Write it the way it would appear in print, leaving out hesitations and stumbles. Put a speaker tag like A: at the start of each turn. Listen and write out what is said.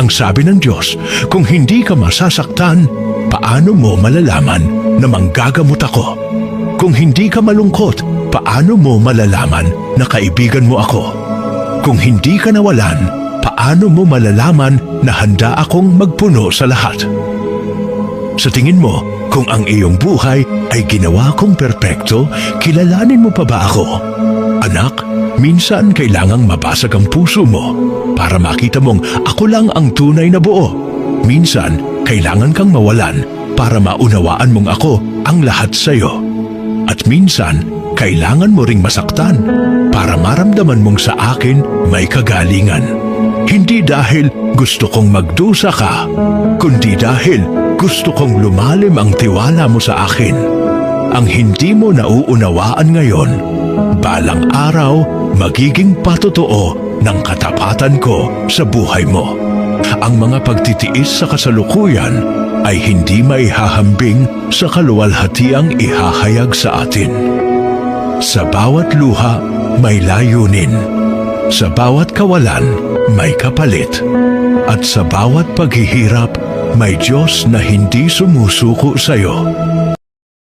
A: Ang sabi ng Diyos, kung hindi ka masasaktan, paano mo malalaman na manggagamot ako? Kung hindi ka malungkot, paano mo malalaman na kaibigan mo ako? Kung hindi ka nawalan, paano mo malalaman na handa akong magpuno sa lahat? Sa tingin mo, kung ang iyong buhay ay ginawa kong perpekto, kilalanin mo pa ba ako? Anak, minsan kailangang mabasag ang puso mo para makita mong ako lang ang tunay na buo. Minsan, kailangan kang mawalan para maunawaan mong ako ang lahat sa iyo. At minsan, kailangan mo ring masaktan para maramdaman mong sa akin may kagalingan. Hindi dahil gusto kong magdusa ka, kundi dahil gusto kong lumalim ang tiwala mo sa akin. Ang hindi mo nauunawaan ngayon, balang araw magiging patotoo ng katapatan ko sa buhay mo. Ang mga pagtitiis sa kasalukuyan ay hindi maihahambing sa kaluwalhatiang ihahayag sa atin. Sa bawat luha may layunin, sa bawat kawalan may kapalit, at sa bawat paghihirap may Diyos na hindi sumusuko sa iyo.